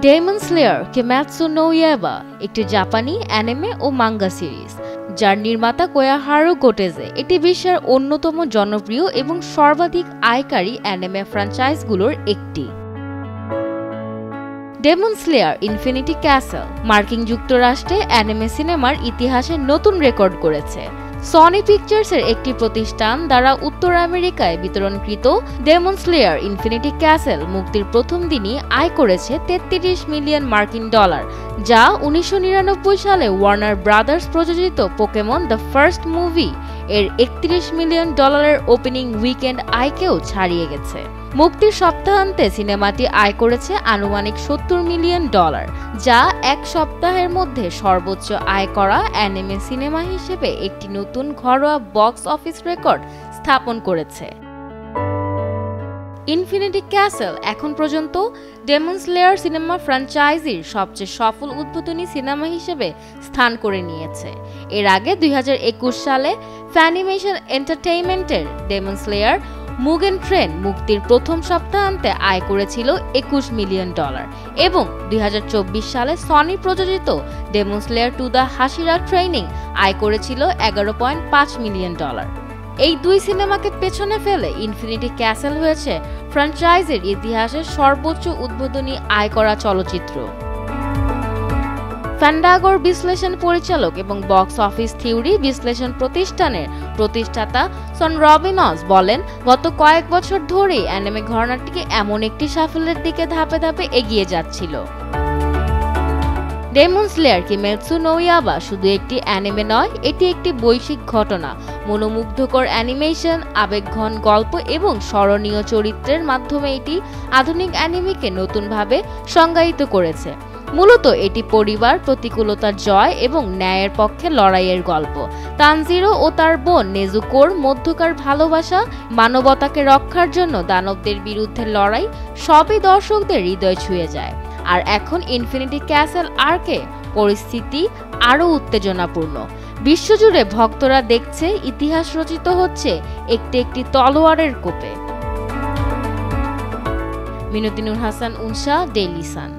Demon Slayer Kimetsu no ইয়াইবা একটি জাপানি anime ও manga series, যার নির্মাতা কোয়াহারু গোটেজে। এটি বিশ্বের অন্যতম জনপ্রিয় এবং সর্বাধিক আয়কারী অ্যানিমে ফ্র্যাঞ্চাইজগুলোর একটি। ডেমন স্লেয়ার ইনফিনিটি ক্যাসেল মার্কিন যুক্তরাষ্ট্রে অ্যানিমে সিনেমার ইতিহাসে নতুন রেকর্ড করেছে। সনি পিকচার্সের একটি প্রতিষ্ঠান দ্বারা উত্তর আমেরিকায় বিতরণকৃত ডেমন স্লেয়ার ইনফিনিটি ক্যাসেল মুক্তির প্রথম দিনই আয় করেছে $33 মিলিয়ন, যা 1999 সালে ওয়ার্নার ব্রাদার্স প্রযোজিত পোকেমন দ্য ফার্স্ট মুভি এর $31 মিলিয়ন ওপেনিং উইকেন্ড আয়কেও ছাড়িয়ে গেছে। মুক্তির সপ্তাহান্তে সিনেমাটি আয় করেছে আনুমানিক $70 মিলিয়ন, যা এক সপ্তাহের মধ্যে সর্বোচ্চ আয় করা অ্যানিমে সিনেমা হিসেবে একটি নতুন ঘরোয়া বক্স অফিস রেকর্ড স্থাপন করেছে। ইনফিনিটি ক্যাসেল এখন পর্যন্ত ডেমন স্লেয়ার সিনেমা ফ্র্যাঞ্চাইজির সবচেয়ে সফল উদ্বোধনী সিনেমা হিসেবে স্থান করে নিয়েছে। এর আগে 2021 সালে ফ্যানিমেশন এন্টারটেইনমেন্টের ডেমন স্লেয়ার মুগেন ট্রেন মুক্তির প্রথম সপ্তাহান্তে আয় করেছিল $21 মিলিয়ন এবং 2024 সালে সনি প্রযোজিত Demon Slayer to the Hashira training আয় করেছিল $11.5 মিলিয়ন। এই দুই সিনেমাকে পেছনে ফেলে ইনফিনিটি ক্যাসেল হয়েছে ফ্র্যাঞ্চাইজির ইতিহাসের সর্বোচ্চ উদ্বোধনী আয় করা চলচ্চিত্র। ফ্যান্ডাগোর বিশ্লেষণ পরিচালক এবং বক্স অফিস থিওরি বিশ্লেষণ প্রতিষ্ঠানের প্রতিষ্ঠাতা সন রবিনস বলেন, গত কয়েক বছর ধরেই অ্যানিমে ঘরানাটিকে এমন একটি সাফল্যের দিকে ধাপে ধাপে এগিয়ে যাচ্ছিল। ডেমন স্লেয়ার কিমেৎসু নো ইয়াইবা শুধু একটি অ্যানিমে নয়, এটি একটি বৈশ্বিক ঘটনা। মনোমুগ্ধকর অ্যানিমেশন, আবেগঘন গল্প এবং স্মরণীয় চরিত্রের মাধ্যমে এটি আধুনিক অ্যানিমেকে নতুনভাবে সংজ্ঞায়িত করেছে। মূলত এটি পরিবার, প্রতিকূলতার জয় এবং ন্যায়ের পক্ষে লড়াইয়ের গল্প। তানজিরো ও তার বোন নেজুকোর মধ্যকার ভালোবাসা, মানবতাকে রক্ষার জন্য দানবদের বিরুদ্ধে লড়াই, সবই দর্শকদের হৃদয় ছুঁয়ে যায়। আর এখন ইনফিনিটি ক্যাসেল আর্কে পরিস্থিতি আরও উত্তেজনাপূর্ণ। বিশ্বজুড়ে ভক্তরা দেখছে ইতিহাস রচিত হচ্ছে একটি একটি তলোয়ারের কোপে। মিনতি নূর হাসান, উনসা, ডেইলি সান।